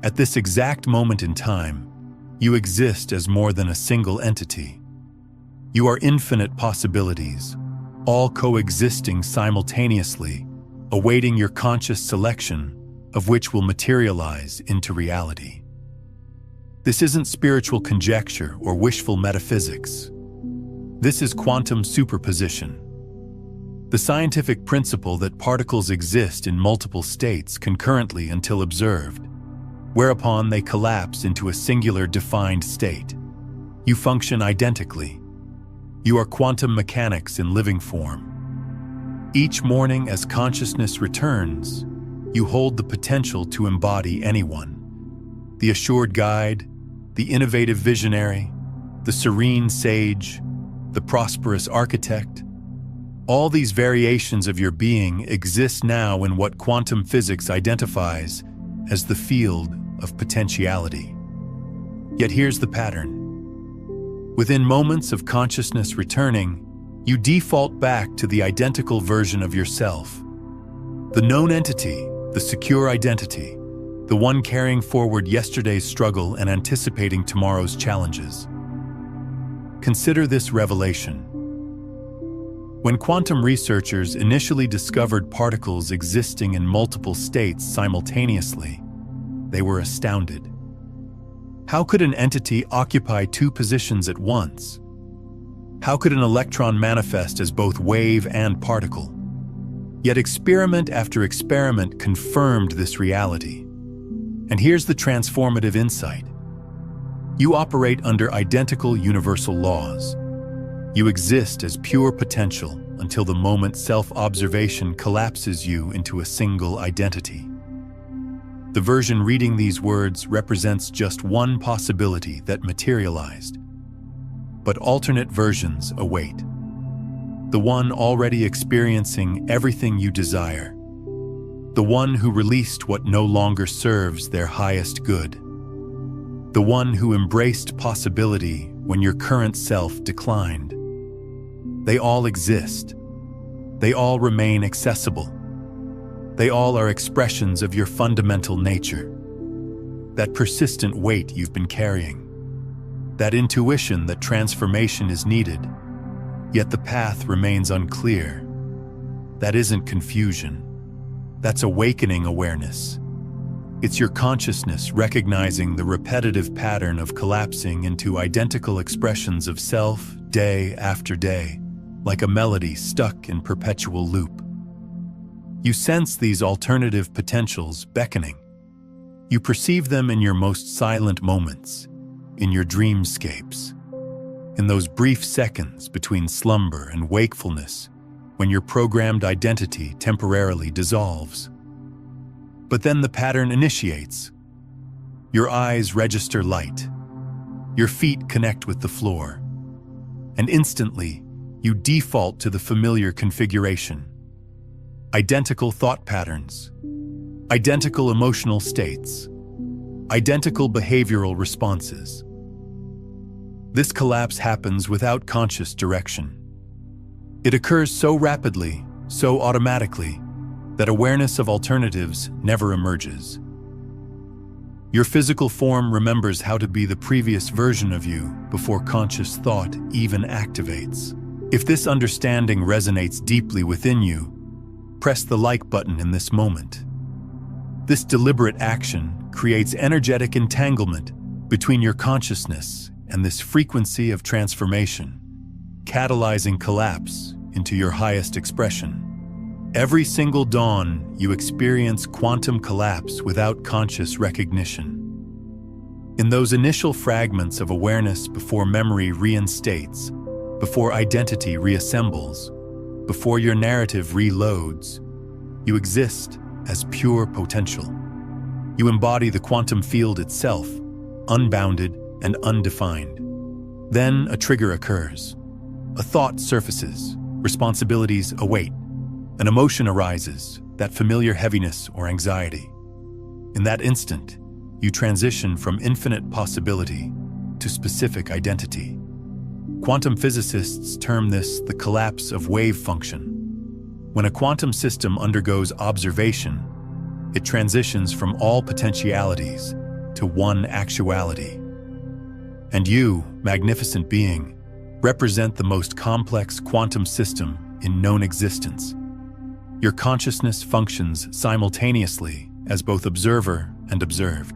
At this exact moment in time, you exist as more than a single entity. You are infinite possibilities, all coexisting simultaneously, awaiting your conscious selection of which will materialize into reality. This isn't spiritual conjecture or wishful metaphysics. This is quantum superposition, the scientific principle that particles exist in multiple states concurrently until observed, whereupon they collapse into a singular defined state. You function identically. You are quantum mechanics in living form. Each morning as consciousness returns, you hold the potential to embody anyone. The assured guide, the innovative visionary, the serene sage, the prosperous architect. All these variations of your being exist now in what quantum physics identifies as the field of potentiality. Yet here's the pattern. Within moments of consciousness returning, you default back to the identical version of yourself. The known entity, the secure identity, the one carrying forward yesterday's struggle and anticipating tomorrow's challenges. Consider this revelation. When quantum researchers initially discovered particles existing in multiple states simultaneously, they were astounded. How could an entity occupy two positions at once? How could an electron manifest as both wave and particle? Yet experiment after experiment confirmed this reality. And here's the transformative insight. You operate under identical universal laws. You exist as pure potential until the moment self-observation collapses you into a single identity. The version reading these words represents just one possibility that materialized. But alternate versions await. The one already experiencing everything you desire. The one who released what no longer serves their highest good. The one who embraced possibility when your current self declined. They all exist. They all remain accessible. They all are expressions of your fundamental nature. That persistent weight you've been carrying. That intuition that transformation is needed, yet the path remains unclear. That isn't confusion. That's awakening awareness. It's your consciousness recognizing the repetitive pattern of collapsing into identical expressions of self day after day, like a melody stuck in perpetual loop. You sense these alternative potentials beckoning. You perceive them in your most silent moments, in your dreamscapes, in those brief seconds between slumber and wakefulness when your programmed identity temporarily dissolves. But then the pattern initiates. Your eyes register light. Your feet connect with the floor. And instantly, you default to the familiar configuration. Identical thought patterns, identical emotional states, identical behavioral responses. This collapse happens without conscious direction. It occurs so rapidly, so automatically, that awareness of alternatives never emerges. Your physical form remembers how to be the previous version of you before conscious thought even activates. If this understanding resonates deeply within you, press the like button in this moment. This deliberate action creates energetic entanglement between your consciousness and this frequency of transformation, catalyzing collapse into your highest expression. Every single dawn, you experience quantum collapse without conscious recognition. In those initial fragments of awareness before memory reinstates, before identity reassembles, before your narrative reloads, you exist as pure potential. You embody the quantum field itself, unbounded and undefined. Then a trigger occurs. A thought surfaces, responsibilities await. An emotion arises, that familiar heaviness or anxiety. In that instant, you transition from infinite possibility to specific identity. Quantum physicists term this the collapse of wave function. When a quantum system undergoes observation, it transitions from all potentialities to one actuality. And you, magnificent being, represent the most complex quantum system in known existence. Your consciousness functions simultaneously as both observer and observed.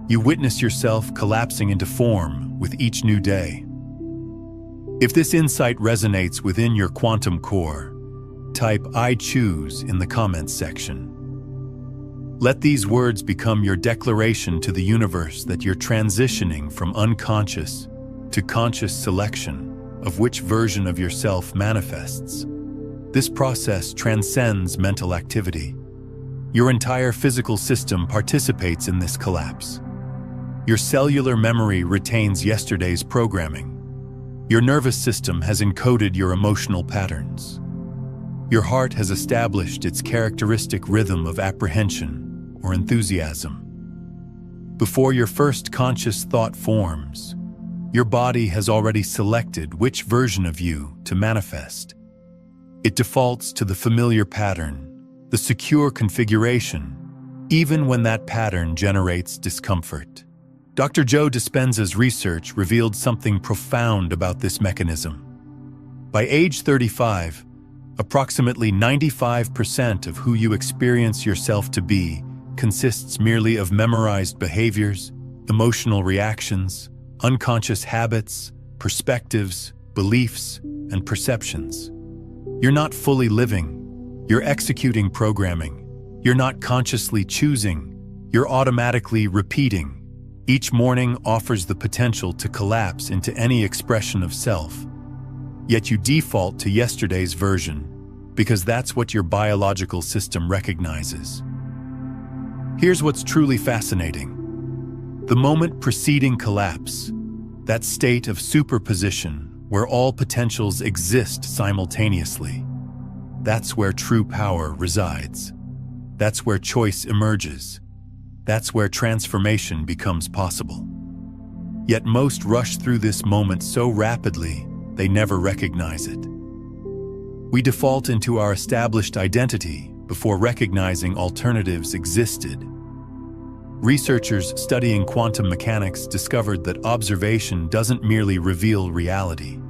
You witness yourself collapsing into form with each new day. If this insight resonates within your quantum core, type "I choose" in the comments section. Let these words become your declaration to the universe that you're transitioning from unconscious to conscious selection of which version of yourself manifests. This process transcends mental activity. Your entire physical system participates in this collapse. Your cellular memory retains yesterday's programming. Your nervous system has encoded your emotional patterns. Your heart has established its characteristic rhythm of apprehension or enthusiasm. Before your first conscious thought forms, your body has already selected which version of you to manifest. It defaults to the familiar pattern, the secure configuration, even when that pattern generates discomfort. Dr. Joe Dispenza's research revealed something profound about this mechanism. By age 35, approximately 95% of who you experience yourself to be consists merely of memorized behaviors, emotional reactions, unconscious habits, perspectives, beliefs, and perceptions. You're not fully living, you're executing programming. You're not consciously choosing, you're automatically repeating. Each morning offers the potential to collapse into any expression of self. Yet you default to yesterday's version because that's what your biological system recognizes. Here's what's truly fascinating. The moment preceding collapse, that state of superposition where all potentials exist simultaneously, that's where true power resides. That's where choice emerges. That's where transformation becomes possible. Yet most rush through this moment so rapidly, they never recognize it. We default into our established identity before recognizing alternatives existed. Researchers studying quantum mechanics discovered that observation doesn't merely reveal reality,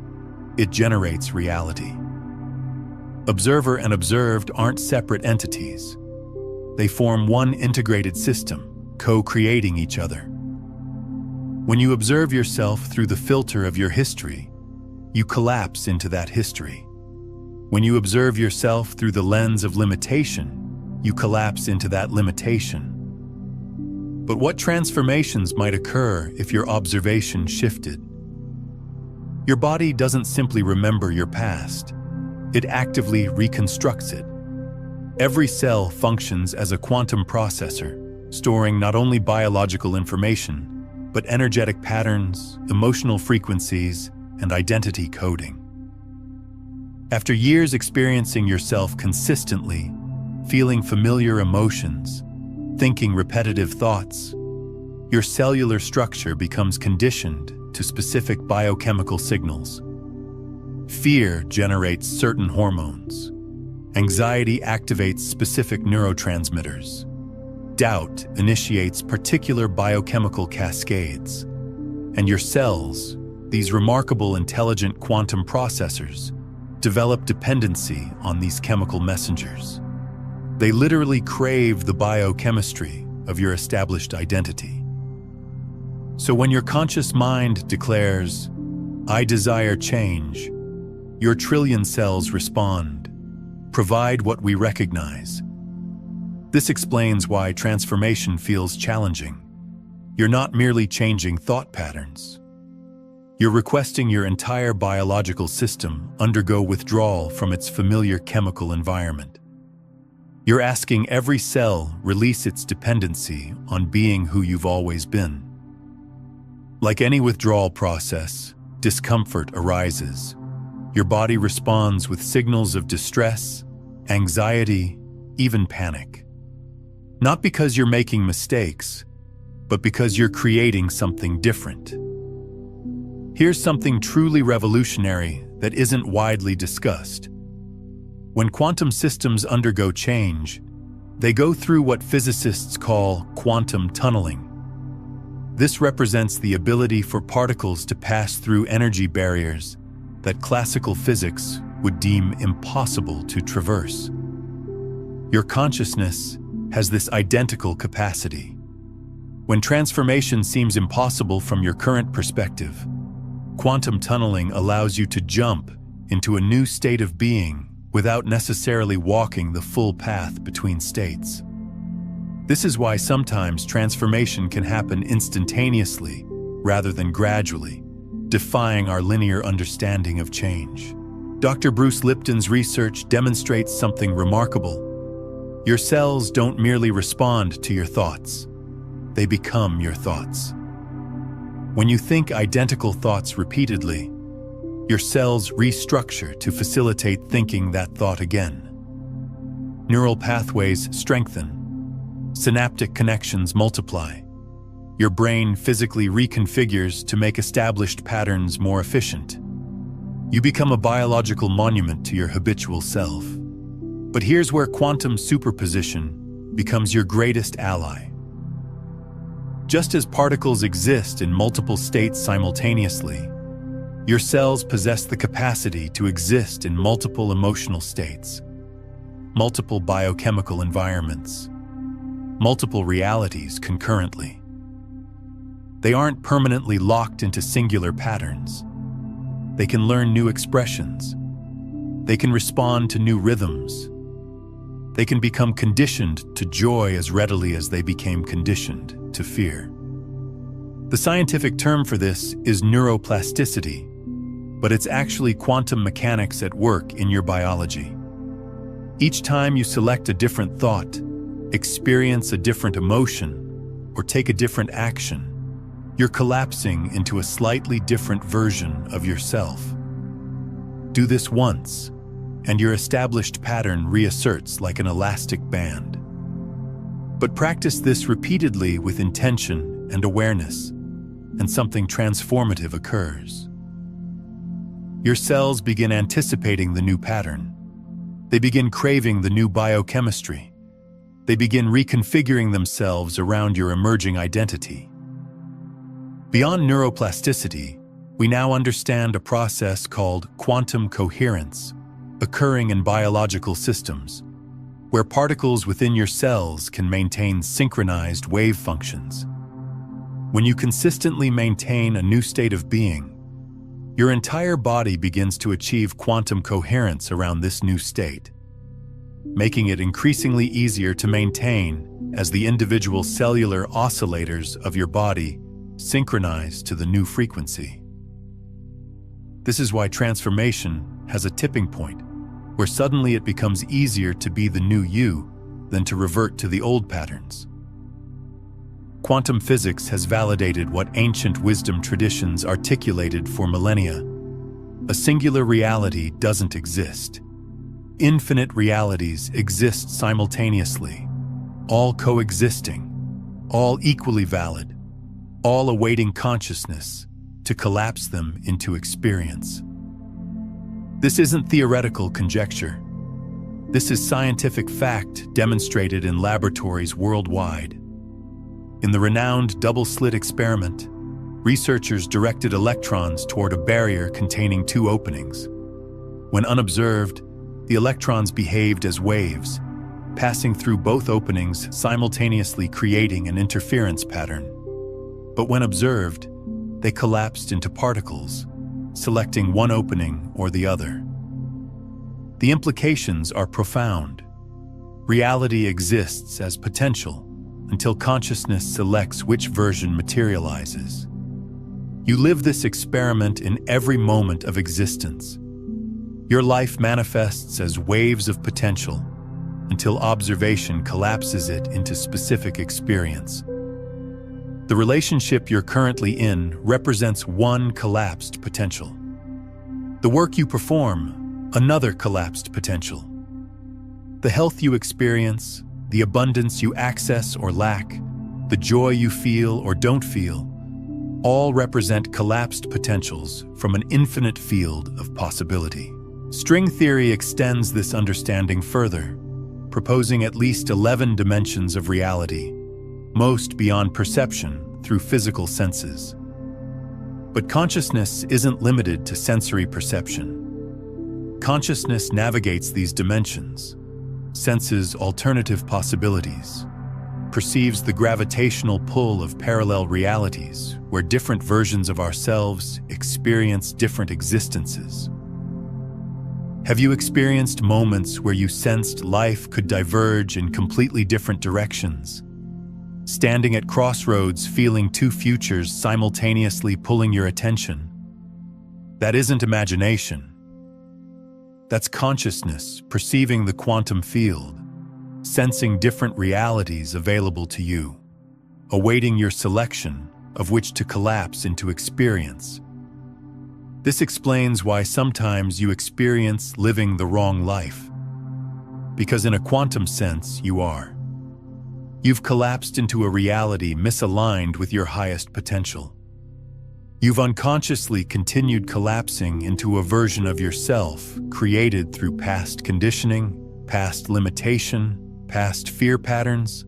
it generates reality. Observer and observed aren't separate entities. They form one integrated system, co-creating each other. When you observe yourself through the filter of your history, you collapse into that history. When you observe yourself through the lens of limitation, you collapse into that limitation. But what transformations might occur if your observation shifted? Your body doesn't simply remember your past, it actively reconstructs it. Every cell functions as a quantum processor, storing not only biological information, but energetic patterns, emotional frequencies, and identity coding. After years experiencing yourself consistently, feeling familiar emotions, thinking repetitive thoughts, your cellular structure becomes conditioned to specific biochemical signals. Fear generates certain hormones. Anxiety activates specific neurotransmitters. Doubt initiates particular biochemical cascades. And your cells, these remarkable intelligent quantum processors, develop dependency on these chemical messengers. They literally crave the biochemistry of your established identity. So when your conscious mind declares, "I desire change," your trillion cells respond, "Provide what we recognize." This explains why transformation feels challenging. You're not merely changing thought patterns. You're requesting your entire biological system undergo withdrawal from its familiar chemical environment. You're asking every cell release its dependency on being who you've always been. Like any withdrawal process, discomfort arises. Your body responds with signals of distress, anxiety, even panic. Not because you're making mistakes, but because you're creating something different. Here's something truly revolutionary that isn't widely discussed. When quantum systems undergo change, they go through what physicists call quantum tunneling. This represents the ability for particles to pass through energy barriers that classical physics would deem impossible to traverse. Your consciousness has this identical capacity. When transformation seems impossible from your current perspective, quantum tunneling allows you to jump into a new state of being without necessarily walking the full path between states. This is why sometimes transformation can happen instantaneously rather than gradually, defying our linear understanding of change. Dr. Bruce Lipton's research demonstrates something remarkable. Your cells don't merely respond to your thoughts, they become your thoughts. When you think identical thoughts repeatedly, your cells restructure to facilitate thinking that thought again. Neural pathways strengthen. Synaptic connections multiply. Your brain physically reconfigures to make established patterns more efficient. You become a biological monument to your habitual self. But here's where quantum superposition becomes your greatest ally. Just as particles exist in multiple states simultaneously, your cells possess the capacity to exist in multiple emotional states, multiple biochemical environments, multiple realities concurrently. They aren't permanently locked into singular patterns. They can learn new expressions. They can respond to new rhythms. They can become conditioned to joy as readily as they became conditioned to fear. The scientific term for this is neuroplasticity, but it's actually quantum mechanics at work in your biology. Each time you select a different thought, experience a different emotion, or take a different action, you're collapsing into a slightly different version of yourself. Do this once, and your established pattern reasserts like an elastic band. But practice this repeatedly with intention and awareness, and something transformative occurs. Your cells begin anticipating the new pattern. They begin craving the new biochemistry. They begin reconfiguring themselves around your emerging identity. Beyond neuroplasticity, we now understand a process called quantum coherence, occurring in biological systems, where particles within your cells can maintain synchronized wave functions. When you consistently maintain a new state of being, your entire body begins to achieve quantum coherence around this new state, making it increasingly easier to maintain as the individual cellular oscillators of your body synchronize to the new frequency. This is why transformation has a tipping point, where suddenly it becomes easier to be the new you than to revert to the old patterns. Quantum physics has validated what ancient wisdom traditions articulated for millennia. A singular reality doesn't exist. Infinite realities exist simultaneously, all coexisting, all equally valid, all awaiting consciousness to collapse them into experience. This isn't theoretical conjecture. This is scientific fact demonstrated in laboratories worldwide. In the renowned double-slit experiment, researchers directed electrons toward a barrier containing two openings. When unobserved, the electrons behaved as waves, passing through both openings simultaneously, creating an interference pattern. But when observed, they collapsed into particles, selecting one opening or the other. The implications are profound. Reality exists as potential until consciousness selects which version materializes. You live this experiment in every moment of existence. Your life manifests as waves of potential until observation collapses it into specific experience. The relationship you're currently in represents one collapsed potential. The work you perform, another collapsed potential. The health you experience, the abundance you access or lack, the joy you feel or don't feel, all represent collapsed potentials from an infinite field of possibility. String theory extends this understanding further, proposing at least 11 dimensions of reality, most beyond perception through physical senses. But consciousness isn't limited to sensory perception. Consciousness navigates these dimensions, senses alternative possibilities, perceives the gravitational pull of parallel realities where different versions of ourselves experience different existences. Have you experienced moments where you sensed life could diverge in completely different directions? Standing at crossroads, feeling two futures simultaneously pulling your attention? That isn't imagination. That's consciousness perceiving the quantum field, sensing different realities available to you, awaiting your selection of which to collapse into experience. This explains why sometimes you experience living the wrong life. Because in a quantum sense, you are. You've collapsed into a reality misaligned with your highest potential. You've unconsciously continued collapsing into a version of yourself created through past conditioning, past limitation, past fear patterns.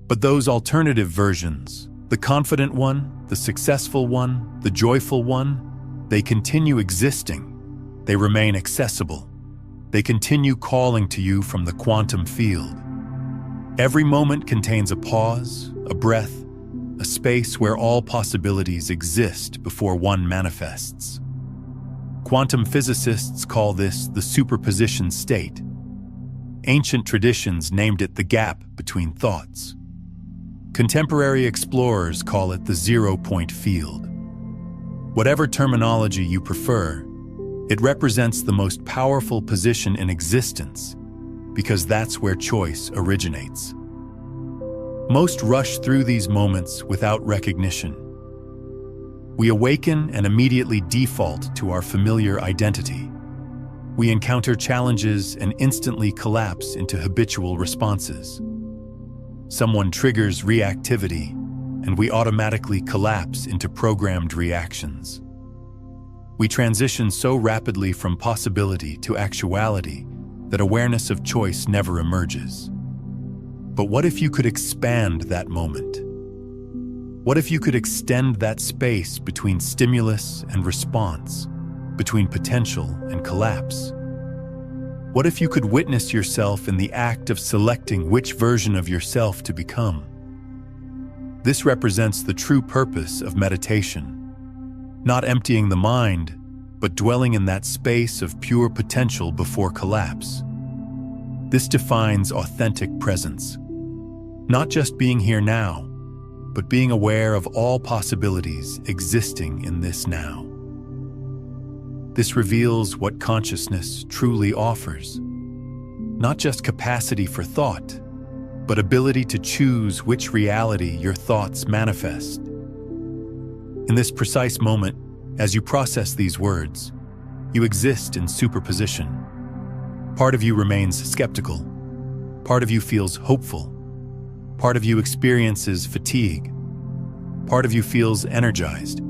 But those alternative versions, the confident one, the successful one, the joyful one, they continue existing. They remain accessible. They continue calling to you from the quantum field. Every moment contains a pause, a breath, a space where all possibilities exist before one manifests. Quantum physicists call this the superposition state. Ancient traditions named it the gap between thoughts. Contemporary explorers call it the zero-point field. Whatever terminology you prefer, it represents the most powerful position in existence because that's where choice originates. Most rush through these moments without recognition. We awaken and immediately default to our familiar identity. We encounter challenges and instantly collapse into habitual responses. Someone triggers reactivity, and we automatically collapse into programmed reactions. We transition so rapidly from possibility to actuality that awareness of choice never emerges. But what if you could expand that moment? What if you could extend that space between stimulus and response, between potential and collapse? What if you could witness yourself in the act of selecting which version of yourself to become? This represents the true purpose of meditation. Not emptying the mind, but dwelling in that space of pure potential before collapse. This defines authentic presence. Not just being here now, but being aware of all possibilities existing in this now. This reveals what consciousness truly offers. Not just capacity for thought, but ability to choose which reality your thoughts manifest. In this precise moment, as you process these words, you exist in superposition. Part of you remains skeptical. Part of you feels hopeful. Part of you experiences fatigue. Part of you feels energized.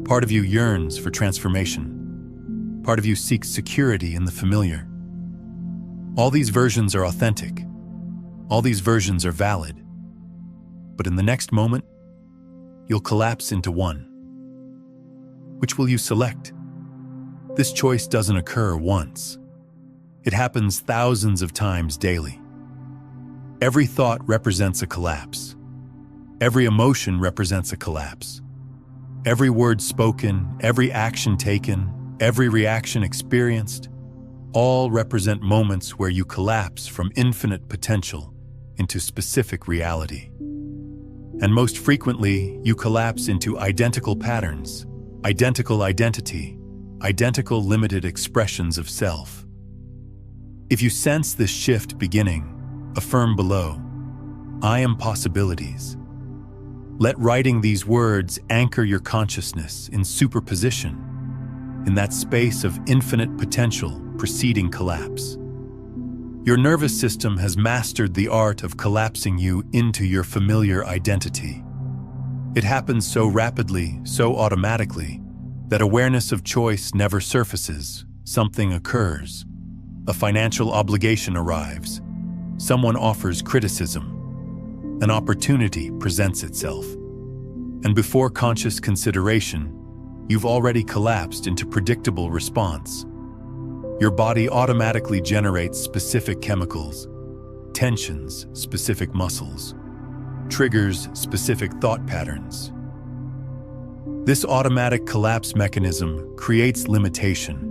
Part of you yearns for transformation. Part of you seeks security in the familiar. All these versions are authentic. All these versions are valid. But in the next moment, you'll collapse into one. Which will you select? This choice doesn't occur once. It happens thousands of times daily. Every thought represents a collapse. Every emotion represents a collapse. Every word spoken, every action taken, every reaction experienced, all represent moments where you collapse from infinite potential into specific reality. And most frequently, you collapse into identical patterns, identical identity, identical limited expressions of self. If you sense this shift beginning, affirm below, I am possibilities. Let writing these words anchor your consciousness in superposition, in that space of infinite potential preceding collapse. Your nervous system has mastered the art of collapsing you into your familiar identity. It happens so rapidly, so automatically, that awareness of choice never surfaces. Something occurs. A financial obligation arrives. Someone offers criticism. An opportunity presents itself. And before conscious consideration, you've already collapsed into predictable response. Your body automatically generates specific chemicals, tensions specific muscles, triggers specific thought patterns. This automatic collapse mechanism creates limitation.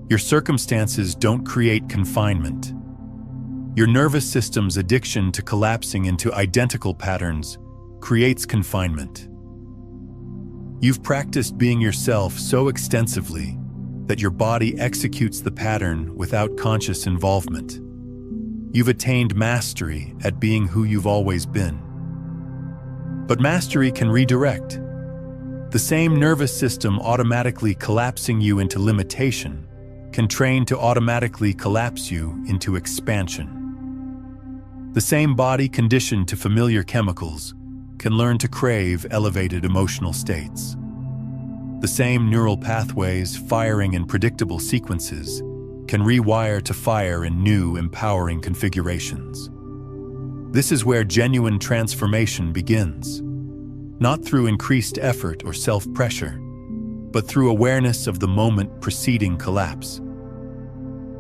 Your circumstances don't create confinement. Your nervous system's addiction to collapsing into identical patterns creates confinement. You've practiced being yourself so extensively that your body executes the pattern without conscious involvement. You've attained mastery at being who you've always been. But mastery can redirect. The same nervous system automatically collapsing you into limitation can train to automatically collapse you into expansion. The same body conditioned to familiar chemicals can learn to crave elevated emotional states. The same neural pathways firing in predictable sequences can rewire to fire in new, empowering configurations. This is where genuine transformation begins, not through increased effort or self-pressure, but through awareness of the moment preceding collapse.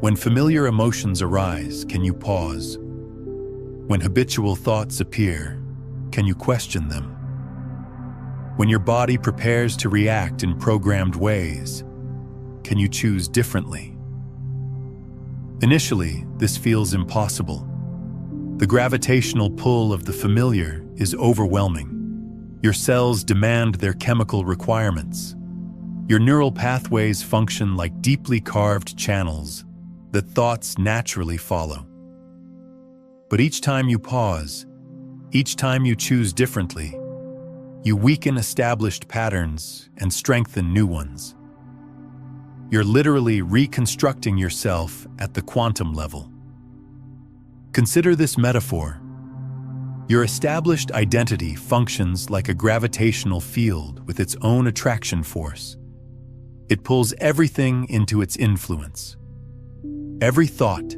When familiar emotions arise, can you pause? When habitual thoughts appear, can you question them? When your body prepares to react in programmed ways, can you choose differently? Initially, this feels impossible. The gravitational pull of the familiar is overwhelming. Your cells demand their chemical requirements. Your neural pathways function like deeply carved channels that thoughts naturally follow. But each time you pause, each time you choose differently, you weaken established patterns and strengthen new ones. You're literally reconstructing yourself at the quantum level. Consider this metaphor. Your established identity functions like a gravitational field with its own attraction force. It pulls everything into its influence. Every thought,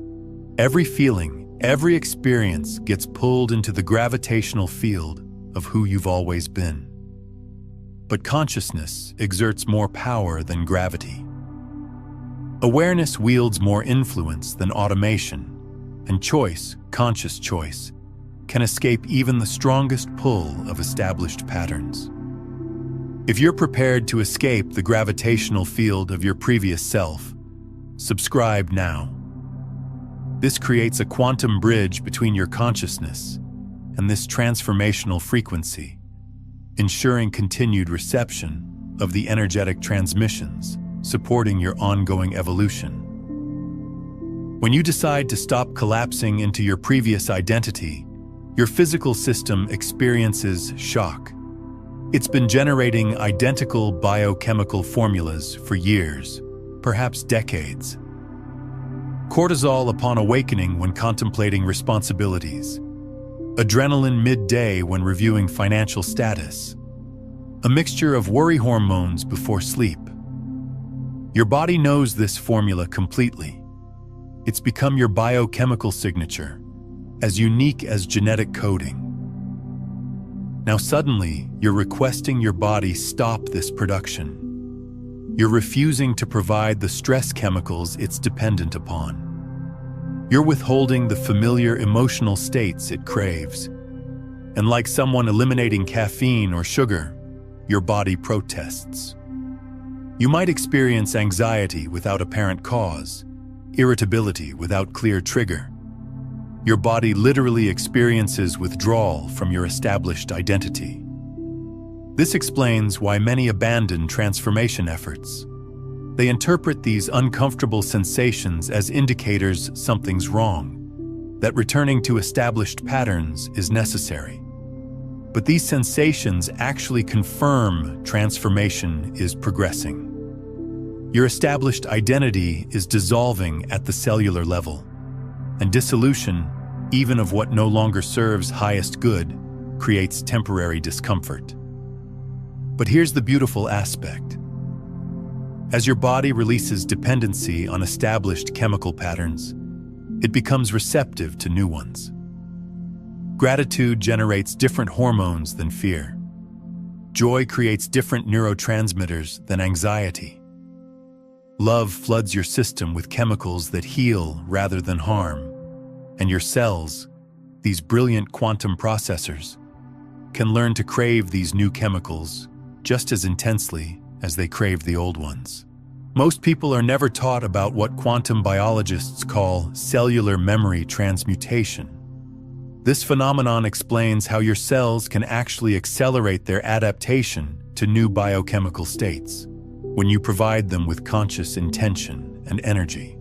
every feeling, every experience gets pulled into the gravitational field of who you've always been. But consciousness exerts more power than gravity. Awareness wields more influence than automation, and choice, conscious choice, can escape even the strongest pull of established patterns. If you're prepared to escape the gravitational field of your previous self, subscribe now. This creates a quantum bridge between your consciousness and this transformational frequency, ensuring continued reception of the energetic transmissions supporting your ongoing evolution. When you decide to stop collapsing into your previous identity, your physical system experiences shock. It's been generating identical biochemical formulas for years, perhaps decades. Cortisol upon awakening when contemplating responsibilities. Adrenaline midday when reviewing financial status. A mixture of worry hormones before sleep. Your body knows this formula completely. It's become your biochemical signature, as unique as genetic coding. Now suddenly, you're requesting your body stop this production. You're refusing to provide the stress chemicals it's dependent upon. You're withholding the familiar emotional states it craves. And like someone eliminating caffeine or sugar, your body protests. You might experience anxiety without apparent cause, irritability without clear trigger. Your body literally experiences withdrawal from your established identity. This explains why many abandon transformation efforts. They interpret these uncomfortable sensations as indicators something's wrong, that returning to established patterns is necessary. But these sensations actually confirm transformation is progressing. Your established identity is dissolving at the cellular level, and dissolution, even of what no longer serves highest good, creates temporary discomfort. But here's the beautiful aspect. As your body releases dependency on established chemical patterns, it becomes receptive to new ones. Gratitude generates different hormones than fear. Joy creates different neurotransmitters than anxiety. Love floods your system with chemicals that heal rather than harm, and your cells, these brilliant quantum processors, can learn to crave these new chemicals just as intensely as they craved the old ones. Most people are never taught about what quantum biologists call cellular memory transmutation. This phenomenon explains how your cells can actually accelerate their adaptation to new biochemical states when you provide them with conscious intention and energy.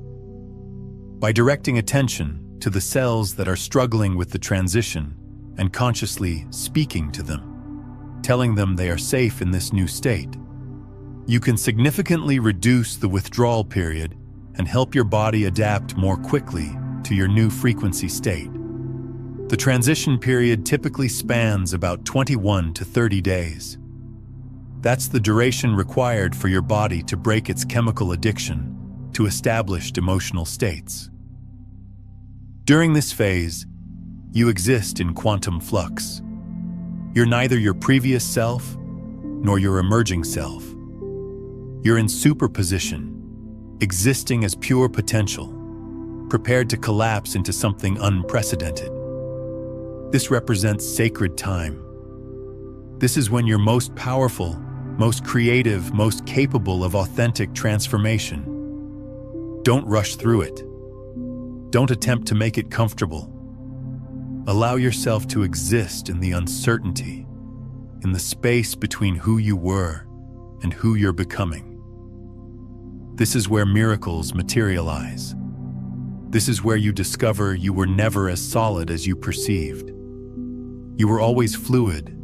By directing attention to the cells that are struggling with the transition and consciously speaking to them, telling them they are safe in this new state, you can significantly reduce the withdrawal period and help your body adapt more quickly to your new frequency state. The transition period typically spans about 21 to 30 days. That's the duration required for your body to break its chemical addiction to established emotional states. During this phase, you exist in quantum flux. You're neither your previous self nor your emerging self. You're in superposition, existing as pure potential, prepared to collapse into something unprecedented. This represents sacred time. This is when you're most powerful, most creative, most capable of authentic transformation. Don't rush through it. Don't attempt to make it comfortable. Allow yourself to exist in the uncertainty, in the space between who you were and who you're becoming. This is where miracles materialize. This is where you discover you were never as solid as you perceived. You were always fluid,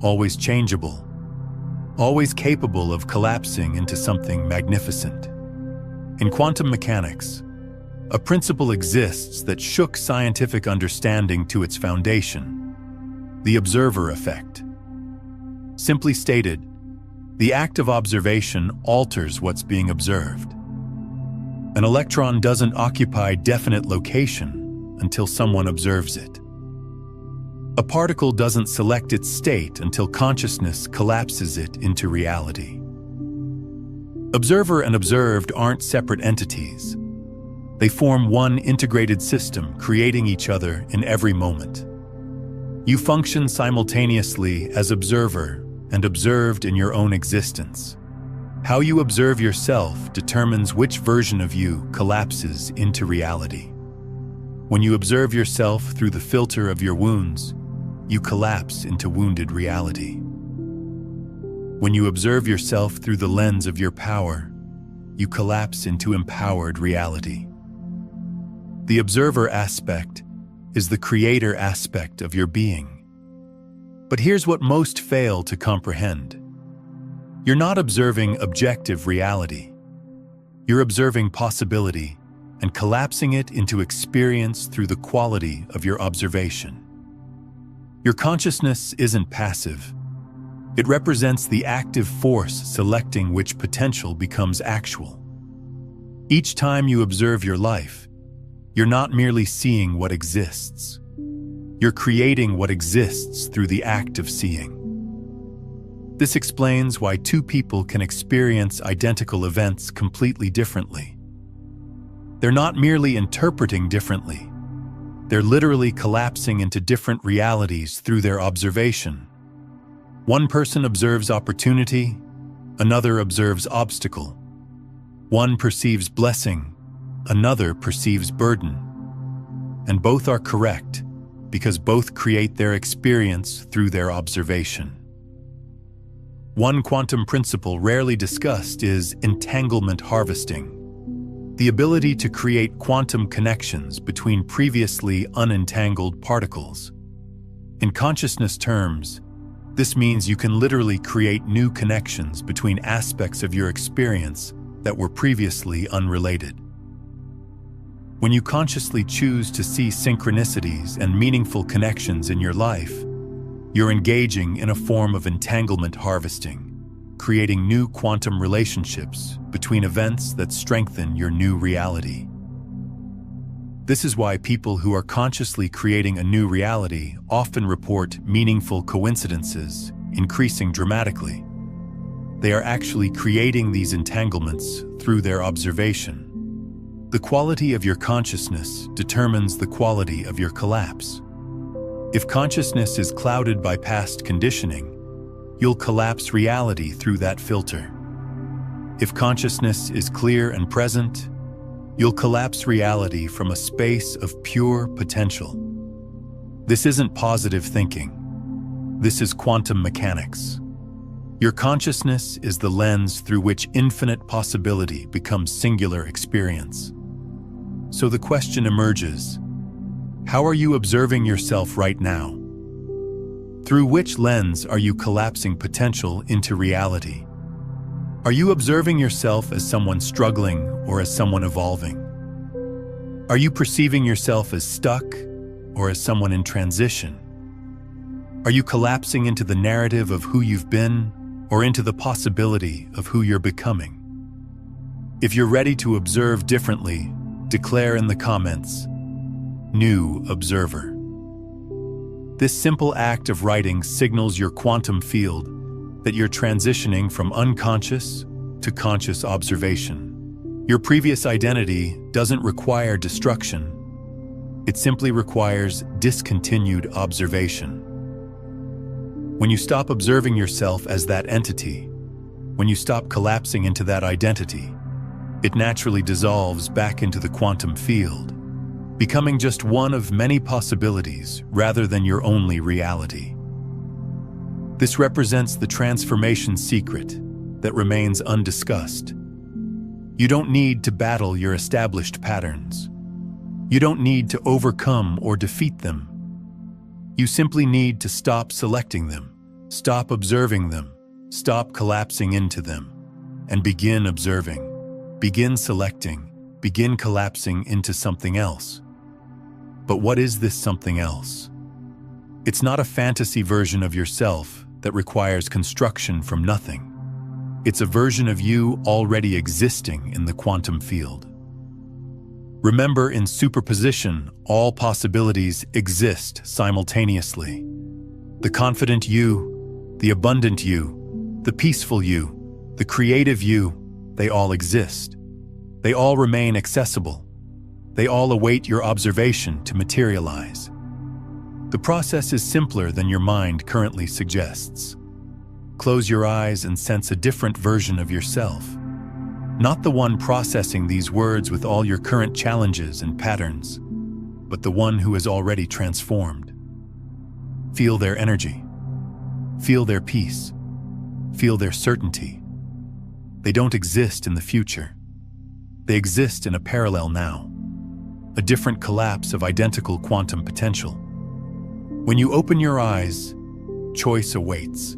always changeable, always capable of collapsing into something magnificent. In quantum mechanics, a principle exists that shook scientific understanding to its foundation: the observer effect. Simply stated, the act of observation alters what's being observed. An electron doesn't occupy definite location until someone observes it. A particle doesn't select its state until consciousness collapses it into reality. Observer and observed aren't separate entities. They form one integrated system, creating each other in every moment. You function simultaneously as observer and observed in your own existence. How you observe yourself determines which version of you collapses into reality. When you observe yourself through the filter of your wounds, you collapse into wounded reality. When you observe yourself through the lens of your power, you collapse into empowered reality. The observer aspect is the creator aspect of your being. But here's what most fail to comprehend. You're not observing objective reality. You're observing possibility and collapsing it into experience through the quality of your observation. Your consciousness isn't passive. It represents the active force selecting which potential becomes actual. Each time you observe your life, you're not merely seeing what exists. You're creating what exists through the act of seeing. This explains why two people can experience identical events completely differently. They're not merely interpreting differently. They're literally collapsing into different realities through their observation. One person observes opportunity, another observes obstacle. One perceives blessing, another perceives burden. And both are correct, because both create their experience through their observation. One quantum principle rarely discussed is entanglement harvesting, the ability to create quantum connections between previously unentangled particles. In consciousness terms, this means you can literally create new connections between aspects of your experience that were previously unrelated. When you consciously choose to see synchronicities and meaningful connections in your life, you're engaging in a form of entanglement harvesting, creating new quantum relationships between events that strengthen your new reality. This is why people who are consciously creating a new reality often report meaningful coincidences increasing dramatically. They are actually creating these entanglements through their observation. The quality of your consciousness determines the quality of your collapse. If consciousness is clouded by past conditioning, you'll collapse reality through that filter. If consciousness is clear and present, you'll collapse reality from a space of pure potential. This isn't positive thinking. This is quantum mechanics. Your consciousness is the lens through which infinite possibility becomes singular experience. So the question emerges, how are you observing yourself right now? Through which lens are you collapsing potential into reality? Are you observing yourself as someone struggling or as someone evolving? Are you perceiving yourself as stuck or as someone in transition? Are you collapsing into the narrative of who you've been or into the possibility of who you're becoming? If you're ready to observe differently, declare in the comments, "New observer." This simple act of writing signals your quantum field that you're transitioning from unconscious to conscious observation. Your previous identity doesn't require destruction. It simply requires discontinued observation. When you stop observing yourself as that entity, when you stop collapsing into that identity, it naturally dissolves back into the quantum field, becoming just one of many possibilities rather than your only reality. This represents the transformation secret that remains undiscussed. You don't need to battle your established patterns. You don't need to overcome or defeat them. You simply need to stop selecting them, stop observing them, stop collapsing into them, and begin observing, begin selecting, begin collapsing into something else. But what is this something else? It's not a fantasy version of yourself that requires construction from nothing. It's a version of you already existing in the quantum field. Remember, in superposition, all possibilities exist simultaneously. The confident you, the abundant you, the peaceful you, the creative you, they all exist. They all remain accessible. They all await your observation to materialize. The process is simpler than your mind currently suggests. Close your eyes and sense a different version of yourself. Not the one processing these words with all your current challenges and patterns, but the one who has already transformed. Feel their energy. Feel their peace. Feel their certainty. They don't exist in the future. They exist in a parallel now, a different collapse of identical quantum potential. When you open your eyes, choice awaits.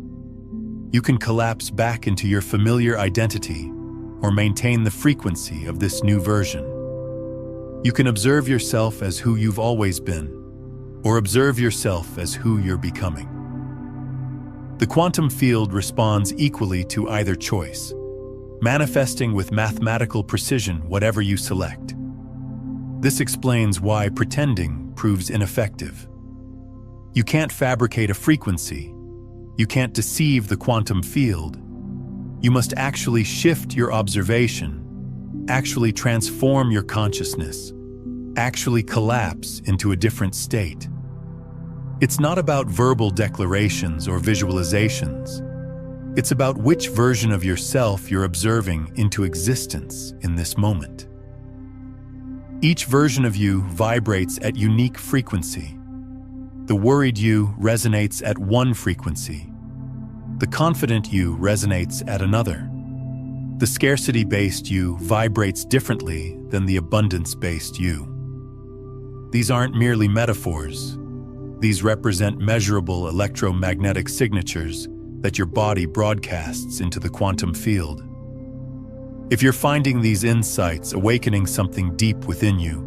You can collapse back into your familiar identity or maintain the frequency of this new version. You can observe yourself as who you've always been, or observe yourself as who you're becoming. The quantum field responds equally to either choice, manifesting with mathematical precision whatever you select. This explains why pretending proves ineffective. You can't fabricate a frequency. You can't deceive the quantum field. You must actually shift your observation, actually transform your consciousness, actually collapse into a different state. It's not about verbal declarations or visualizations. It's about which version of yourself you're observing into existence in this moment. Each version of you vibrates at unique frequency. The worried you resonates at one frequency. The confident you resonates at another. The scarcity-based you vibrates differently than the abundance-based you. These aren't merely metaphors. These represent measurable electromagnetic signatures that your body broadcasts into the quantum field. If you're finding these insights awakening something deep within you,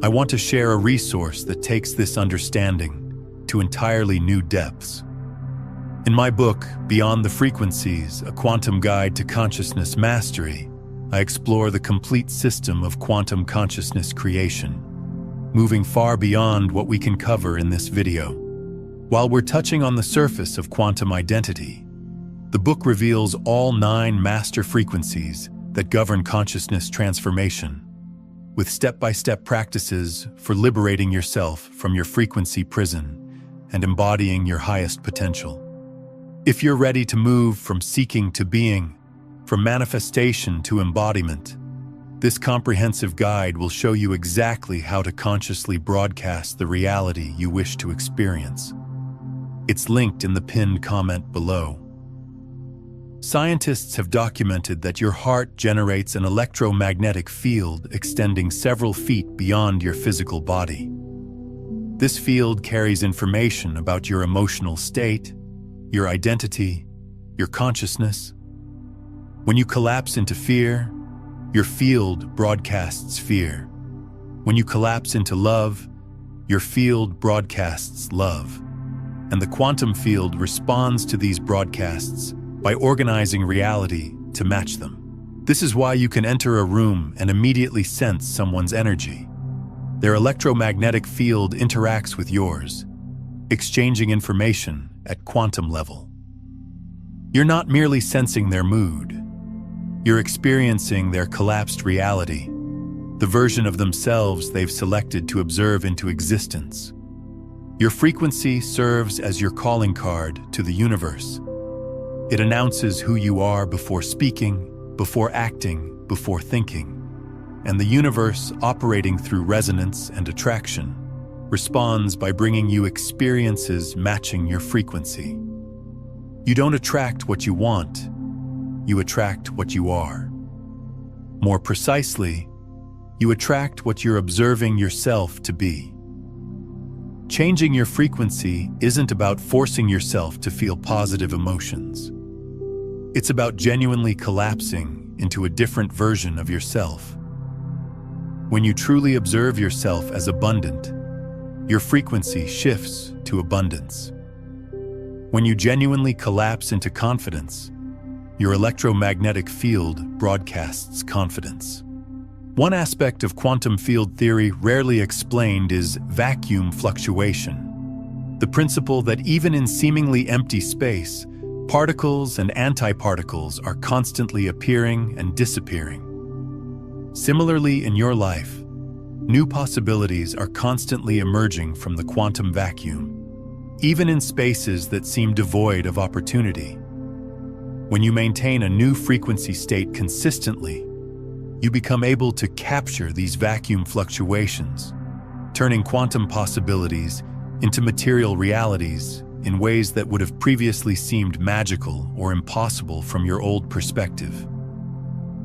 I want to share a resource that takes this understanding to entirely new depths. In my book, Beyond the Frequencies, A Quantum Guide to Consciousness Mastery, I explore the complete system of quantum consciousness creation, moving far beyond what we can cover in this video. While we're touching on the surface of quantum identity, the book reveals all 9 master frequencies that govern consciousness transformation, with step-by-step practices for liberating yourself from your frequency prison and embodying your highest potential. If you're ready to move from seeking to being, from manifestation to embodiment, this comprehensive guide will show you exactly how to consciously broadcast the reality you wish to experience. It's linked in the pinned comment below. Scientists have documented that your heart generates an electromagnetic field extending several feet beyond your physical body. This field carries information about your emotional state, your identity, your consciousness. When you collapse into fear, your field broadcasts fear. When you collapse into love, your field broadcasts love. And the quantum field responds to these broadcasts by organizing reality to match them. This is why you can enter a room and immediately sense someone's energy. Their electromagnetic field interacts with yours, exchanging information at quantum level. You're not merely sensing their mood. You're experiencing their collapsed reality, the version of themselves they've selected to observe into existence. Your frequency serves as your calling card to the universe. It announces who you are before speaking, before acting, before thinking. And the universe, operating through resonance and attraction, responds by bringing you experiences matching your frequency. You don't attract what you want, you attract what you are. More precisely, you attract what you're observing yourself to be. Changing your frequency isn't about forcing yourself to feel positive emotions. It's about genuinely collapsing into a different version of yourself. When you truly observe yourself as abundant, your frequency shifts to abundance. When you genuinely collapse into confidence, your electromagnetic field broadcasts confidence. One aspect of quantum field theory rarely explained is vacuum fluctuation, the principle that even in seemingly empty space, particles and antiparticles are constantly appearing and disappearing. Similarly, in your life, new possibilities are constantly emerging from the quantum vacuum, even in spaces that seem devoid of opportunity. When you maintain a new frequency state consistently, you become able to capture these vacuum fluctuations, turning quantum possibilities into material realities in ways that would have previously seemed magical or impossible from your old perspective.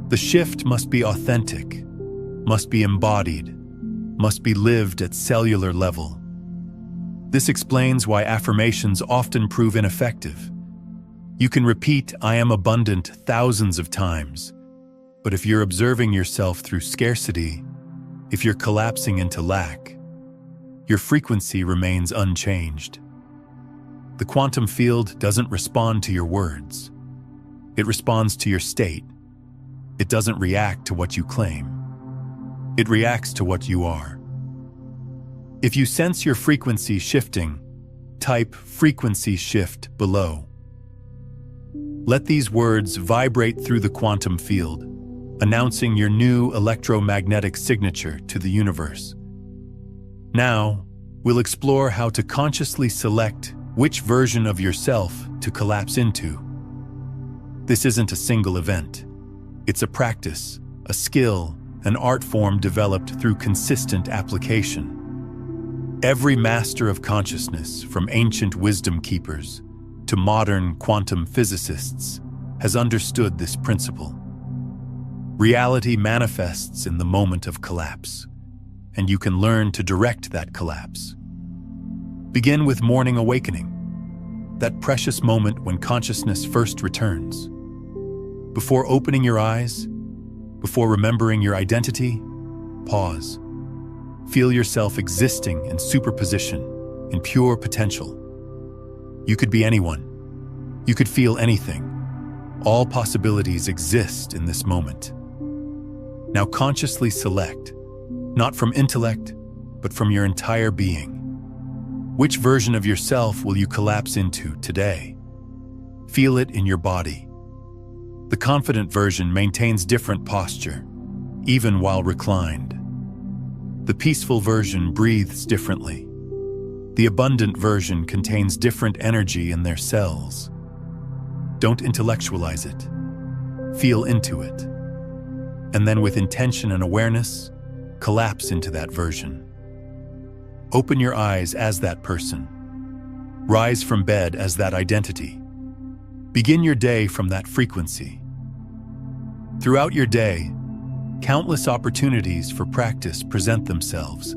The shift must be authentic, must be embodied, must be lived at cellular level. This explains why affirmations often prove ineffective. You can repeat "I am abundant" thousands of times, but if you're observing yourself through scarcity, if you're collapsing into lack, your frequency remains unchanged. The quantum field doesn't respond to your words. It responds to your state. It doesn't react to what you claim. It reacts to what you are. If you sense your frequency shifting, type "frequency shift" below. Let these words vibrate through the quantum field, announcing your new electromagnetic signature to the universe. Now, we'll explore how to consciously select which version of yourself to collapse into. This isn't a single event. It's a practice, a skill, an art form developed through consistent application. Every master of consciousness, from ancient wisdom keepers to modern quantum physicists, has understood this principle. Reality manifests in the moment of collapse, and you can learn to direct that collapse. Begin with morning awakening, that precious moment when consciousness first returns. Before opening your eyes, before remembering your identity, pause. Feel yourself existing in superposition, in pure potential. You could be anyone. You could feel anything. All possibilities exist in this moment. Now consciously select, not from intellect, but from your entire being. Which version of yourself will you collapse into today? Feel it in your body. The confident version maintains different posture, even while reclined. The peaceful version breathes differently. The abundant version contains different energy in their cells. Don't intellectualize it. Feel into it. And then with intention and awareness, collapse into that version. Open your eyes as that person. Rise from bed as that identity. Begin your day from that frequency. Throughout your day, countless opportunities for practice present themselves.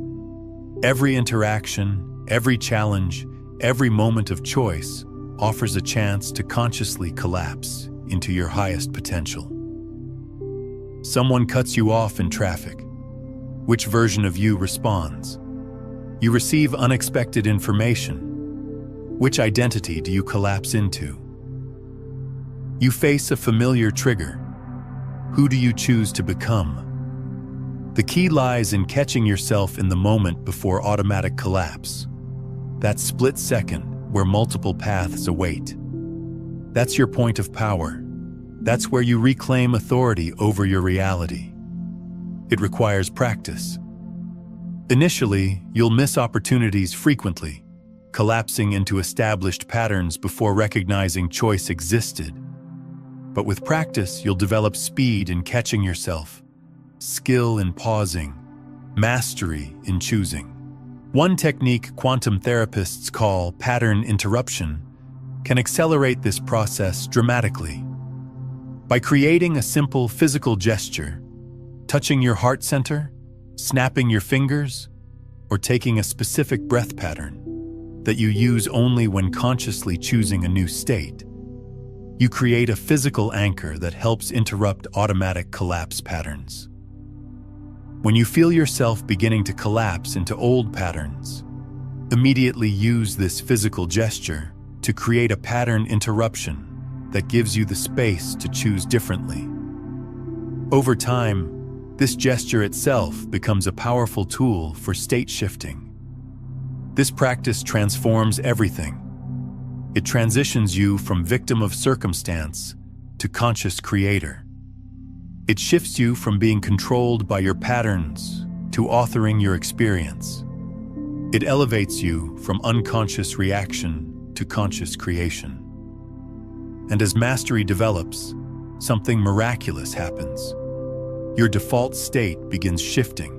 Every interaction, every challenge, every moment of choice offers a chance to consciously collapse into your highest potential. Someone cuts you off in traffic. Which version of you responds? You receive unexpected information. Which identity do you collapse into? You face a familiar trigger. Who do you choose to become? The key lies in catching yourself in the moment before automatic collapse. That split second where multiple paths await. That's your point of power. That's where you reclaim authority over your reality. It requires practice. Initially, you'll miss opportunities frequently, collapsing into established patterns before recognizing choice existed. But with practice, you'll develop speed in catching yourself, skill in pausing, mastery in choosing. One technique quantum therapists call pattern interruption can accelerate this process dramatically. By creating a simple physical gesture, touching your heart center, snapping your fingers, or taking a specific breath pattern that you use only when consciously choosing a new state, you create a physical anchor that helps interrupt automatic collapse patterns. When you feel yourself beginning to collapse into old patterns, immediately use this physical gesture to create a pattern interruption that gives you the space to choose differently. Over time, this gesture itself becomes a powerful tool for state shifting. This practice transforms everything. It transitions you from victim of circumstance to conscious creator. It shifts you from being controlled by your patterns to authoring your experience. It elevates you from unconscious reaction to conscious creation. And as mastery develops, something miraculous happens. Your default state begins shifting.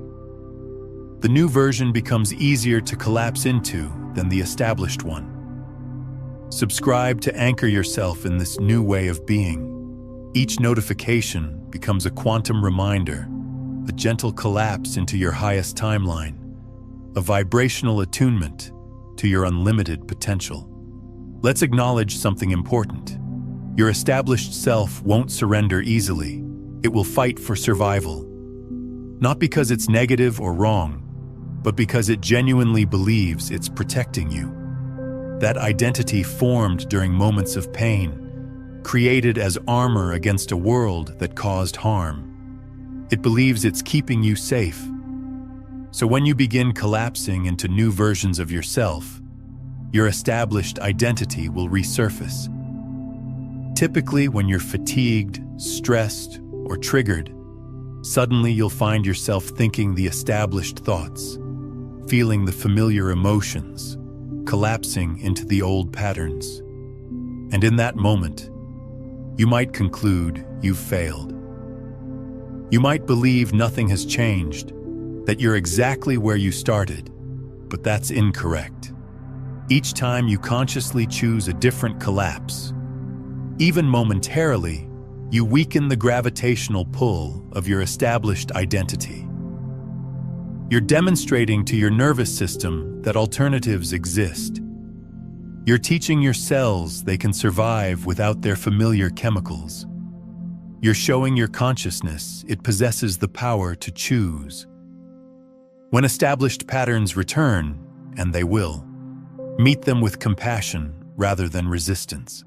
The new version becomes easier to collapse into than the established one. Subscribe to anchor yourself in this new way of being. Each notification becomes a quantum reminder, a gentle collapse into your highest timeline, a vibrational attunement to your unlimited potential. Let's acknowledge something important. Your established self won't surrender easily. It will fight for survival. Not because it's negative or wrong, but because it genuinely believes it's protecting you. That identity formed during moments of pain, created as armor against a world that caused harm. It believes it's keeping you safe. So when you begin collapsing into new versions of yourself, your established identity will resurface. Typically, when you're fatigued, stressed, or triggered, suddenly you'll find yourself thinking the established thoughts, feeling the familiar emotions, collapsing into the old patterns. And in that moment, you might conclude you've failed. You might believe nothing has changed, that you're exactly where you started, but that's incorrect. Each time you consciously choose a different collapse, even momentarily, you weaken the gravitational pull of your established identity. You're demonstrating to your nervous system that alternatives exist. You're teaching your cells they can survive without their familiar chemicals. You're showing your consciousness it possesses the power to choose. When established patterns return, and they will, meet them with compassion rather than resistance.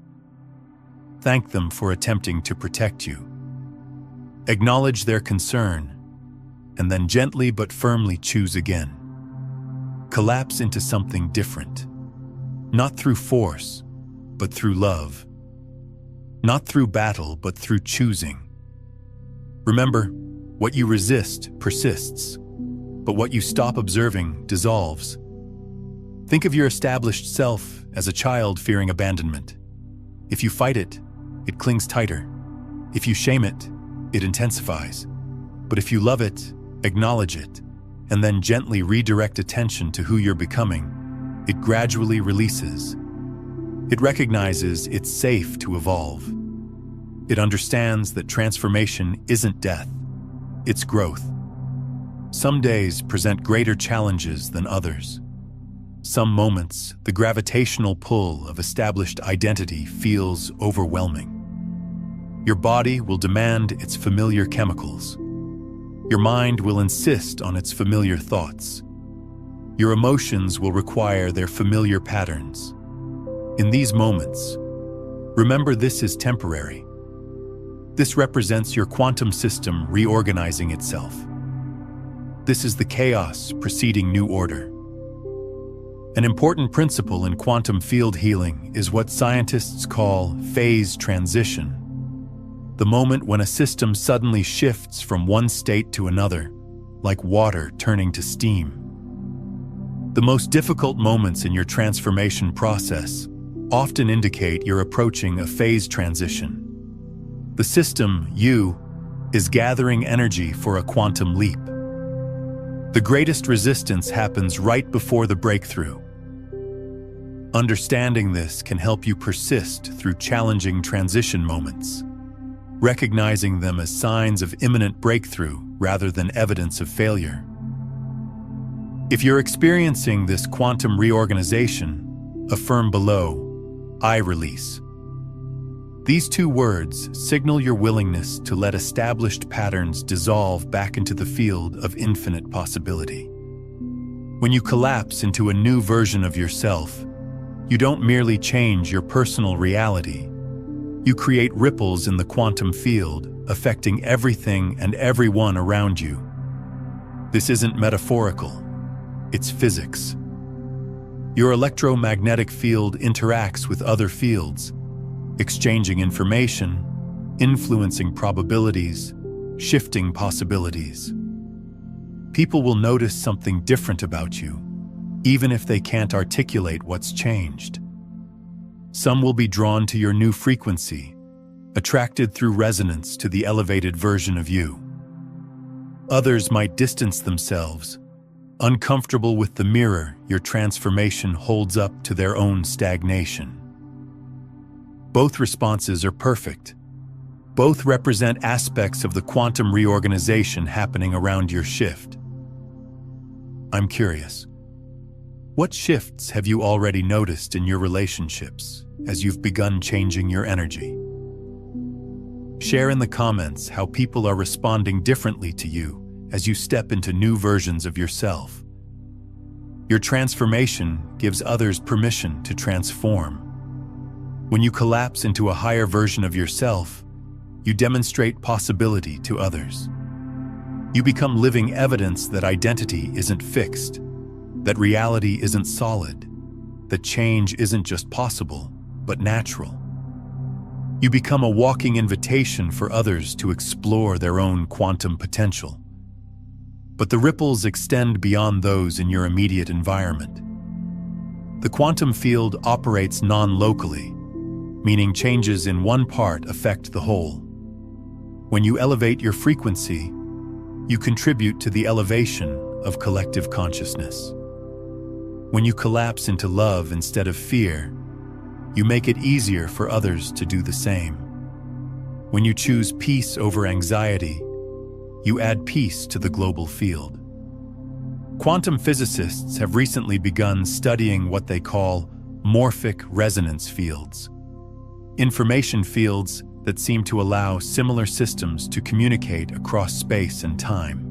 Thank them for attempting to protect you. Acknowledge their concern, and then gently but firmly choose again. collapse into something different. Not through force, but through love. Not through battle, but through choosing. Remember, what you resist persists, but what you stop observing dissolves. Think of your established self as a child fearing abandonment. If you fight it, it clings tighter. If you shame it, it intensifies. But if you love it, acknowledge it, and then gently redirect attention to who you're becoming, it gradually releases. It recognizes it's safe to evolve. It understands that transformation isn't death, it's growth. Some days present greater challenges than others. Some moments, the gravitational pull of established identity feels overwhelming. Your body will demand its familiar chemicals. Your mind will insist on its familiar thoughts. Your emotions will require their familiar patterns. In these moments, remember this is temporary. This represents your quantum system reorganizing itself. This is the chaos preceding new order. An important principle in quantum field healing is what scientists call phase transition. The moment when a system suddenly shifts from one state to another, like water turning to steam. The most difficult moments in your transformation process often indicate you're approaching a phase transition. The system, you, is gathering energy for a quantum leap. The greatest resistance happens right before the breakthrough. Understanding this can help you persist through challenging transition moments, recognizing them as signs of imminent breakthrough rather than evidence of failure. If you're experiencing this quantum reorganization, affirm below, I release. These two words signal your willingness to let established patterns dissolve back into the field of infinite possibility. When you collapse into a new version of yourself, you don't merely change your personal reality. You create ripples in the quantum field, affecting everything and everyone around you. This isn't metaphorical, it's physics. Your electromagnetic field interacts with other fields, exchanging information, influencing probabilities, shifting possibilities. People will notice something different about you, even if they can't articulate what's changed. Some will be drawn to your new frequency, attracted through resonance to the elevated version of you. Others might distance themselves, uncomfortable with the mirror your transformation holds up to their own stagnation. Both responses are perfect. Both represent aspects of the quantum reorganization happening around your shift. I'm curious. What shifts have you already noticed in your relationships as you've begun changing your energy? Share in the comments how people are responding differently to you as you step into new versions of yourself. Your transformation gives others permission to transform. When you collapse into a higher version of yourself, you demonstrate possibility to others. You become living evidence that identity isn't fixed, that reality isn't solid, that change isn't just possible, but natural. You become a walking invitation for others to explore their own quantum potential. But the ripples extend beyond those in your immediate environment. The quantum field operates non-locally, meaning changes in one part affect the whole. When you elevate your frequency, you contribute to the elevation of collective consciousness. When you collapse into love instead of fear, you make it easier for others to do the same. When you choose peace over anxiety, you add peace to the global field. Quantum physicists have recently begun studying what they call morphic resonance fields, information fields that seem to allow similar systems to communicate across space and time.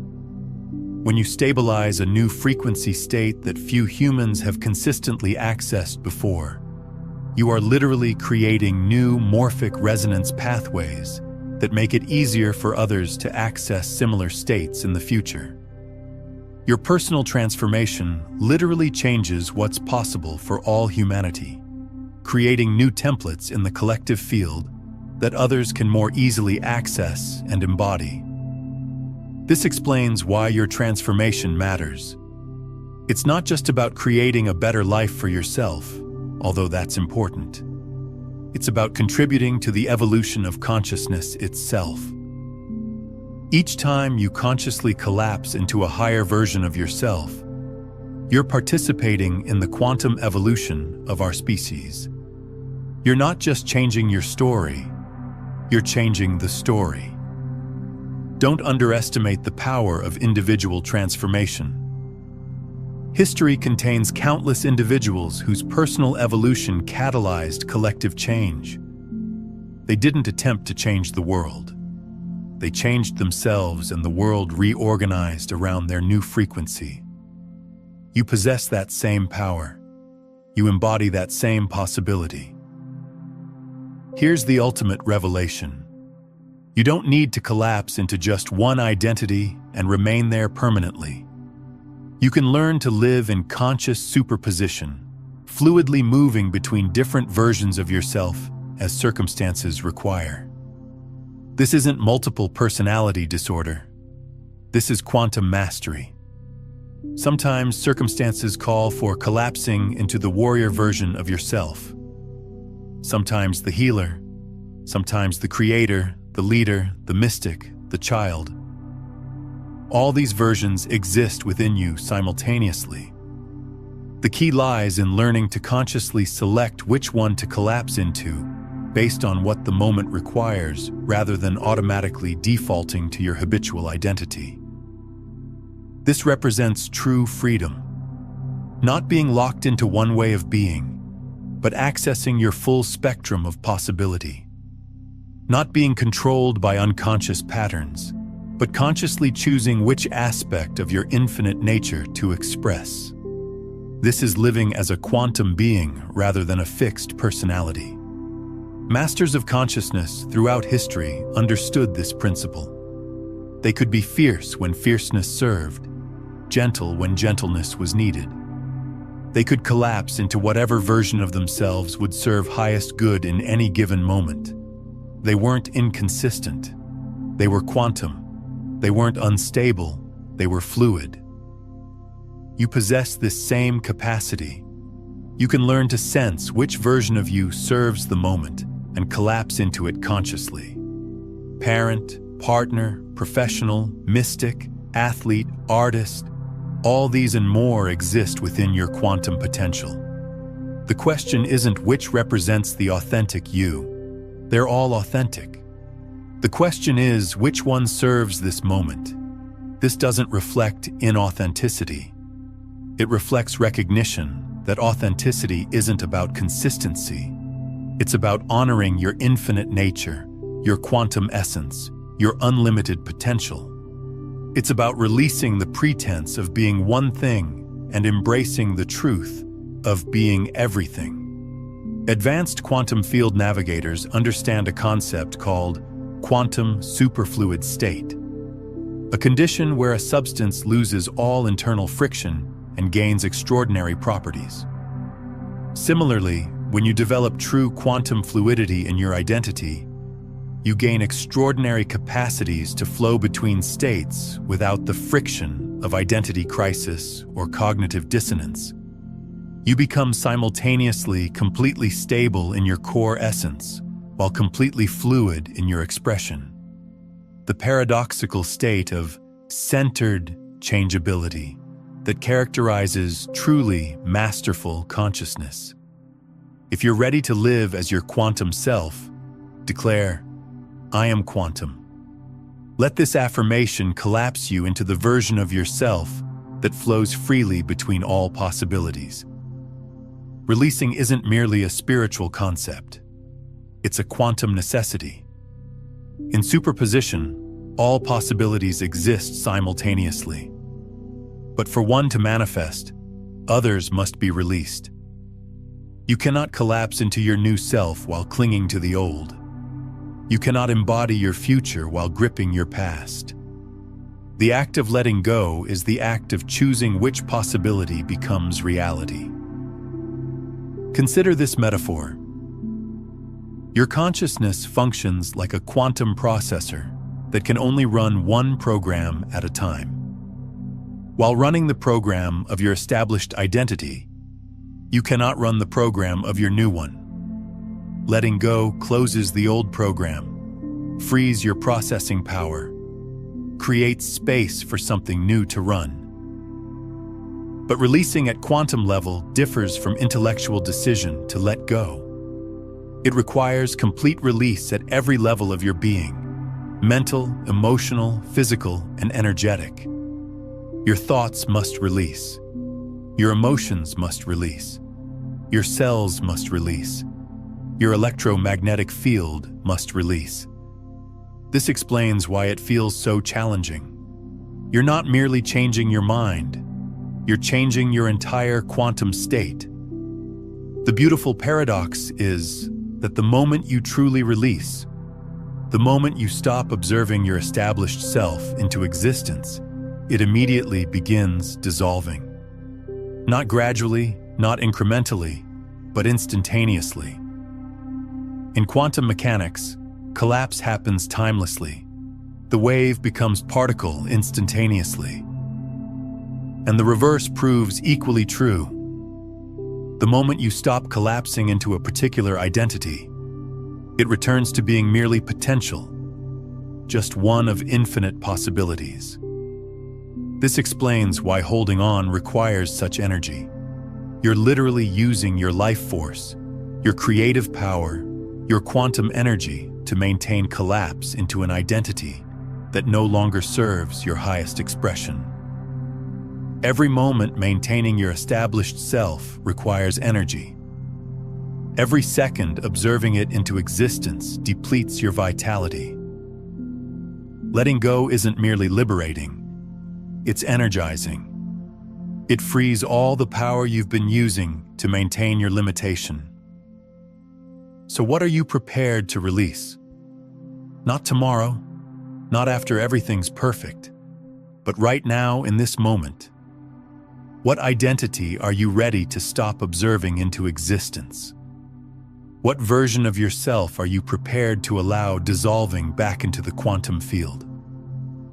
When you stabilize a new frequency state that few humans have consistently accessed before, you are literally creating new morphic resonance pathways that make it easier for others to access similar states in the future. Your personal transformation literally changes what's possible for all humanity, creating new templates in the collective field that others can more easily access and embody. This explains why your transformation matters. It's not just about creating a better life for yourself, although that's important. It's about contributing to the evolution of consciousness itself. Each time you consciously collapse into a higher version of yourself, you're participating in the quantum evolution of our species. You're not just changing your story, you're changing the story. Don't underestimate the power of individual transformation. History contains countless individuals whose personal evolution catalyzed collective change. They didn't attempt to change the world. They changed themselves, and the world reorganized around their new frequency. You possess that same power. You embody that same possibility. Here's the ultimate revelation. You don't need to collapse into just one identity and remain there permanently. You can learn to live in conscious superposition, fluidly moving between different versions of yourself as circumstances require. This isn't multiple personality disorder. This is quantum mastery. Sometimes circumstances call for collapsing into the warrior version of yourself. Sometimes the healer, sometimes the creator, the leader, the mystic, the child. All these versions exist within you simultaneously. The key lies in learning to consciously select which one to collapse into based on what the moment requires, rather than automatically defaulting to your habitual identity. This represents true freedom. Not being locked into one way of being, but accessing your full spectrum of possibility. Not being controlled by unconscious patterns, but consciously choosing which aspect of your infinite nature to express. This is living as a quantum being rather than a fixed personality. Masters of consciousness throughout history understood this principle. They could be fierce when fierceness served, gentle when gentleness was needed. They could collapse into whatever version of themselves would serve highest good in any given moment. They weren't inconsistent. They were quantum. They weren't unstable. They were fluid. You possess this same capacity. You can learn to sense which version of you serves the moment and collapse into it consciously. Parent, partner, professional, mystic, athlete, artist, all these and more exist within your quantum potential. The question isn't which represents the authentic you. They're all authentic. The question is which one serves this moment. This doesn't reflect inauthenticity. It reflects recognition that authenticity isn't about consistency. It's about honoring your infinite nature, your quantum essence, your unlimited potential. It's about releasing the pretense of being one thing and embracing the truth of being everything. Advanced quantum field navigators understand a concept called quantum superfluid state, a condition where a substance loses all internal friction and gains extraordinary properties. Similarly, when you develop true quantum fluidity in your identity, you gain extraordinary capacities to flow between states without the friction of identity crisis or cognitive dissonance. You become simultaneously completely stable in your core essence, while completely fluid in your expression. The paradoxical state of centered changeability that characterizes truly masterful consciousness. If you're ready to live as your quantum self, declare, "I am quantum." Let this affirmation collapse you into the version of yourself that flows freely between all possibilities. Releasing isn't merely a spiritual concept. It's a quantum necessity. In superposition, all possibilities exist simultaneously. But for one to manifest, others must be released. You cannot collapse into your new self while clinging to the old. You cannot embody your future while gripping your past. The act of letting go is the act of choosing which possibility becomes reality. Consider this metaphor. Your consciousness functions like a quantum processor that can only run one program at a time. While running the program of your established identity, you cannot run the program of your new one. Letting go closes the old program, frees your processing power, creates space for something new to run. But releasing at quantum level differs from intellectual decision to let go. It requires complete release at every level of your being: mental, emotional, physical, and energetic. Your thoughts must release. Your emotions must release. Your cells must release. Your electromagnetic field must release. This explains why it feels so challenging. You're not merely changing your mind. You're changing your entire quantum state. The beautiful paradox is that the moment you truly release, the moment you stop observing your established self into existence, it immediately begins dissolving. Not gradually, not incrementally, but instantaneously. In quantum mechanics, collapse happens timelessly. The wave becomes particle instantaneously. And the reverse proves equally true. The moment you stop collapsing into a particular identity, it returns to being merely potential, just one of infinite possibilities. This explains why holding on requires such energy. You're literally using your life force, your creative power, your quantum energy to maintain collapse into an identity that no longer serves your highest expression. Every moment maintaining your established self requires energy. Every second observing it into existence depletes your vitality. Letting go isn't merely liberating, it's energizing. It frees all the power you've been using to maintain your limitation. So what are you prepared to release? Not tomorrow, not after everything's perfect, but right now in this moment. What identity are you ready to stop observing into existence? What version of yourself are you prepared to allow dissolving back into the quantum field?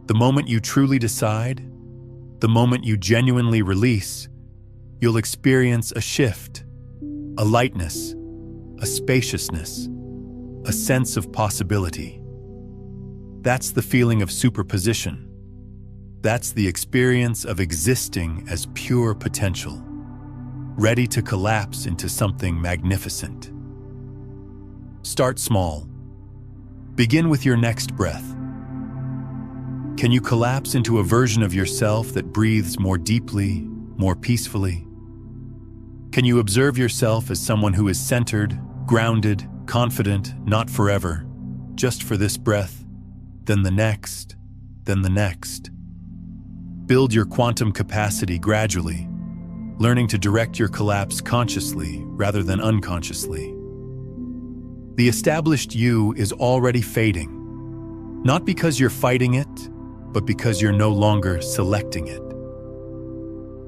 The moment you truly decide, the moment you genuinely release, you'll experience a shift, a lightness, a spaciousness, a sense of possibility. That's the feeling of superposition. That's the experience of existing as pure potential, ready to collapse into something magnificent. Start small. Begin with your next breath. Can you collapse into a version of yourself that breathes more deeply, more peacefully? Can you observe yourself as someone who is centered, grounded, confident, not forever, just for this breath, then the next, then the next? Build your quantum capacity gradually, learning to direct your collapse consciously rather than unconsciously. The established you is already fading, not because you're fighting it, but because you're no longer selecting it.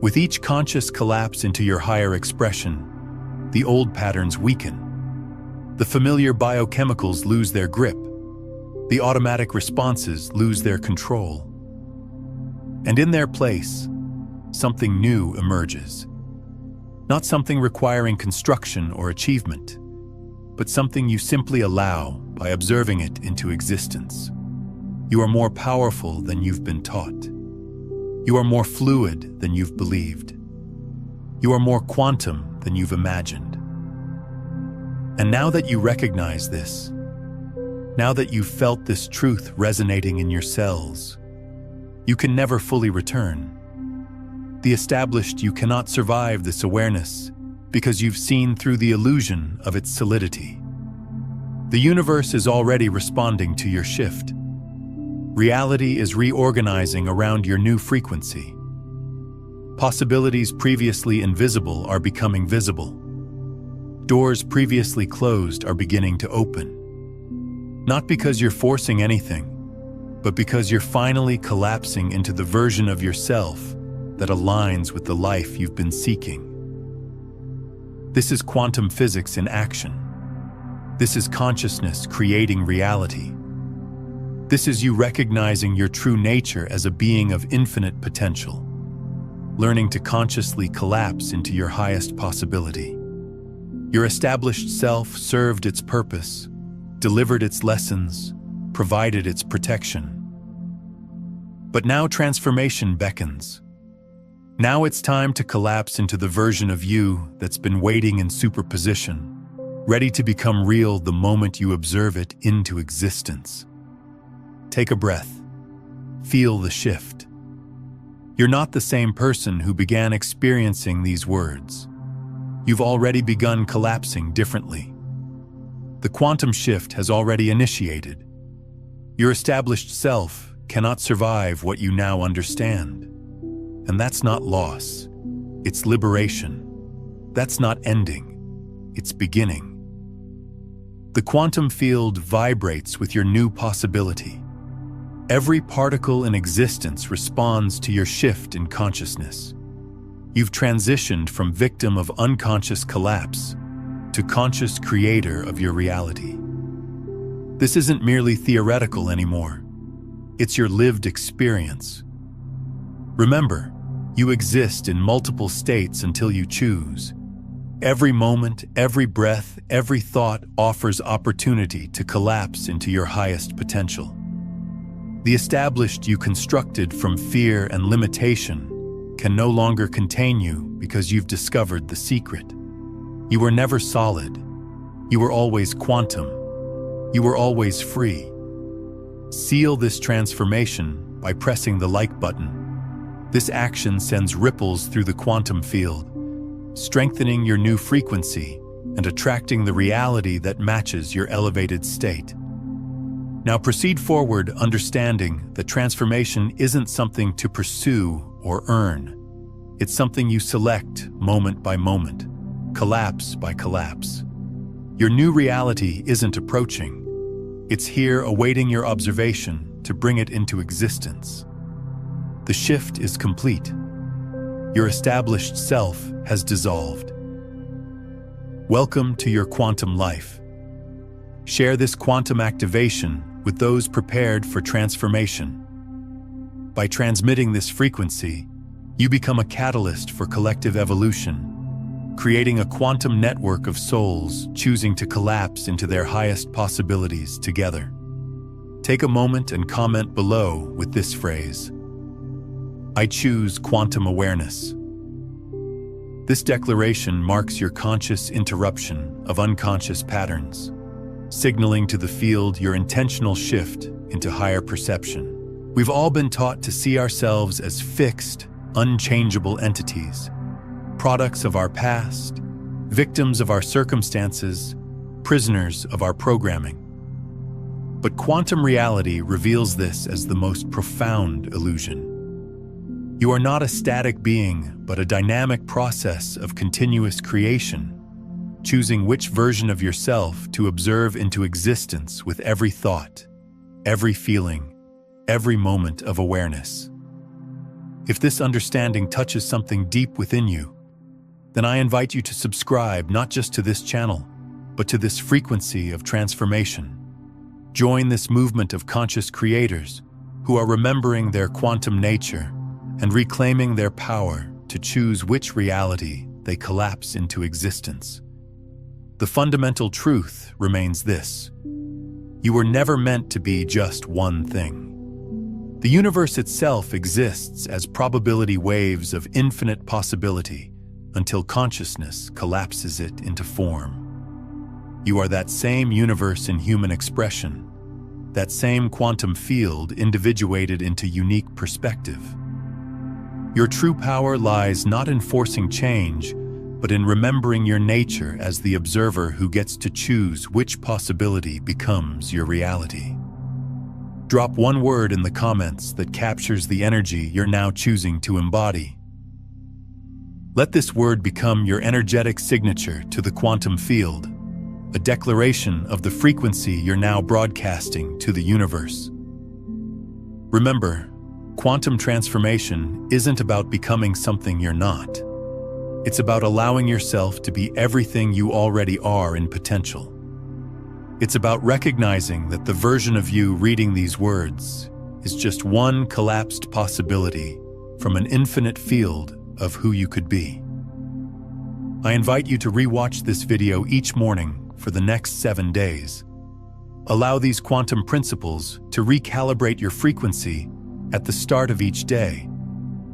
With each conscious collapse into your higher expression, the old patterns weaken. The familiar biochemicals lose their grip. The automatic responses lose their control. And in their place, something new emerges. Not something requiring construction or achievement, but something you simply allow by observing it into existence. You are more powerful than you've been taught. You are more fluid than you've believed. You are more quantum than you've imagined. And now that you recognize this, now that you've felt this truth resonating in your cells, you can never fully return. The established you cannot survive this awareness because you've seen through the illusion of its solidity. The universe is already responding to your shift. Reality is reorganizing around your new frequency. Possibilities previously invisible are becoming visible. Doors previously closed are beginning to open. Not because you're forcing anything, but because you're finally collapsing into the version of yourself that aligns with the life you've been seeking. This is quantum physics in action. This is consciousness creating reality. This is you recognizing your true nature as a being of infinite potential, learning to consciously collapse into your highest possibility. Your established self served its purpose, delivered its lessons, provided its protection. But now transformation beckons. Now it's time to collapse into the version of you that's been waiting in superposition, ready to become real the moment you observe it into existence. Take a breath. Feel the shift. You're not the same person who began experiencing these words. You've already begun collapsing differently. The quantum shift has already initiated. Your established self cannot survive what you now understand. And that's not loss. It's liberation. That's not ending. It's beginning. The quantum field vibrates with your new possibility. Every particle in existence responds to your shift in consciousness. You've transitioned from victim of unconscious collapse to conscious creator of your reality. This isn't merely theoretical anymore. It's your lived experience. Remember, you exist in multiple states until you choose. Every moment, every breath, every thought offers opportunity to collapse into your highest potential. The established you constructed from fear and limitation can no longer contain you because you've discovered the secret. You were never solid. You were always quantum. You were always free. Seal this transformation by pressing the like button. This action sends ripples through the quantum field, strengthening your new frequency and attracting the reality that matches your elevated state. Now proceed forward, understanding that transformation isn't something to pursue or earn. It's something you select moment by moment, collapse by collapse. Your new reality isn't approaching. It's here awaiting your observation to bring it into existence. The shift is complete. Your established self has dissolved. Welcome to your quantum life. Share this quantum activation with those prepared for transformation. By transmitting this frequency, you become a catalyst for collective evolution, creating a quantum network of souls choosing to collapse into their highest possibilities together. Take a moment and comment below with this phrase: I choose quantum awareness. This declaration marks your conscious interruption of unconscious patterns, signaling to the field your intentional shift into higher perception. We've all been taught to see ourselves as fixed, unchangeable entities, products of our past, victims of our circumstances, prisoners of our programming. But quantum reality reveals this as the most profound illusion. You are not a static being, but a dynamic process of continuous creation, choosing which version of yourself to observe into existence with every thought, every feeling, every moment of awareness. If this understanding touches something deep within you, then I invite you to subscribe not just to this channel, but to this frequency of transformation. Join this movement of conscious creators who are remembering their quantum nature and reclaiming their power to choose which reality they collapse into existence. The fundamental truth remains this: you were never meant to be just one thing. The universe itself exists as probability waves of infinite possibility until consciousness collapses it into form. You are that same universe in human expression, that same quantum field individuated into unique perspective. Your true power lies not in forcing change, but in remembering your nature as the observer who gets to choose which possibility becomes your reality. Drop one word in the comments that captures the energy you're now choosing to embody. Let this word become your energetic signature to the quantum field, a declaration of the frequency you're now broadcasting to the universe. Remember, quantum transformation isn't about becoming something you're not. It's about allowing yourself to be everything you already are in potential. It's about recognizing that the version of you reading these words is just one collapsed possibility from an infinite field of who you could be. I invite you to rewatch this video each morning for the next 7 days. Allow these quantum principles to recalibrate your frequency at the start of each day,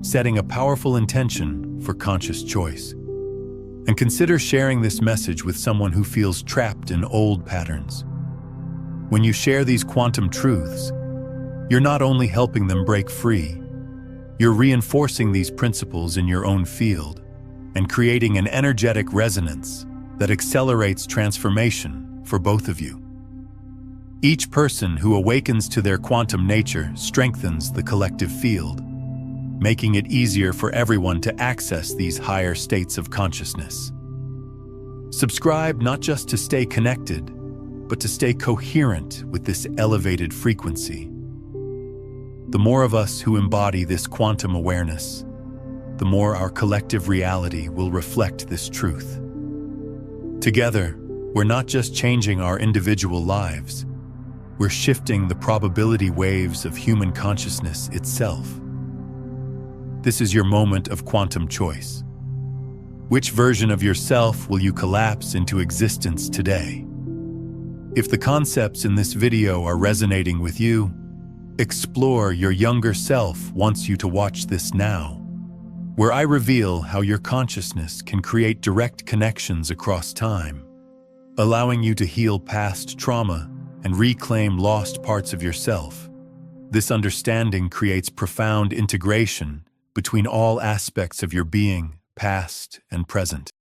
setting a powerful intention for conscious choice. And consider sharing this message with someone who feels trapped in old patterns. When you share these quantum truths, you're not only helping them break free, you're reinforcing these principles in your own field and creating an energetic resonance that accelerates transformation for both of you. Each person who awakens to their quantum nature strengthens the collective field, making it easier for everyone to access these higher states of consciousness. Subscribe not just to stay connected, but to stay coherent with this elevated frequency. The more of us who embody this quantum awareness, the more our collective reality will reflect this truth. Together, we're not just changing our individual lives, we're shifting the probability waves of human consciousness itself. This is your moment of quantum choice. Which version of yourself will you collapse into existence today? If the concepts in this video are resonating with you, explore Your Younger Self wants you to watch this now, where I reveal how your consciousness can create direct connections across time, allowing you to heal past trauma and reclaim lost parts of yourself. This understanding creates profound integration between all aspects of your being, past and present.